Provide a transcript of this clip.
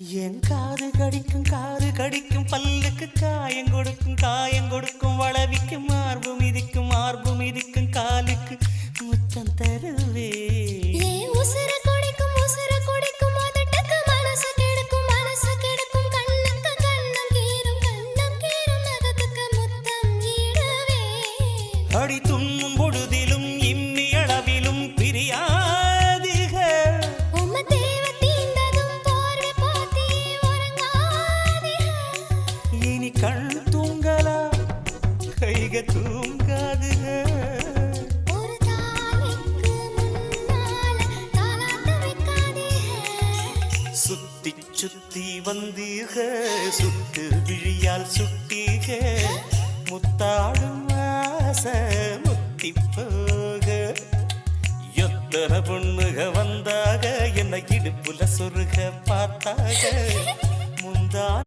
என் காது கடிக்கும் பல்லுக்கு காயம் கொடுக்கும் வளவிக்கும் மார்பு மிதிக்கும் காலுக்கு முத்தம் தருவே அடி துண்ணும் பொழுதிலும் இம்மி அளவிலும் பிரியாதிக இனி கண் தூங்கலா கைக தூங்காதுக சுத்தி சுத்தி வந்தீக சுட்டு விழியால் சுட்டீக முத்தாடும் முத்தி போக எத்தனை பொண்ணுக வந்தாக என்ன இடுப்புல சொருக பார்த்தாக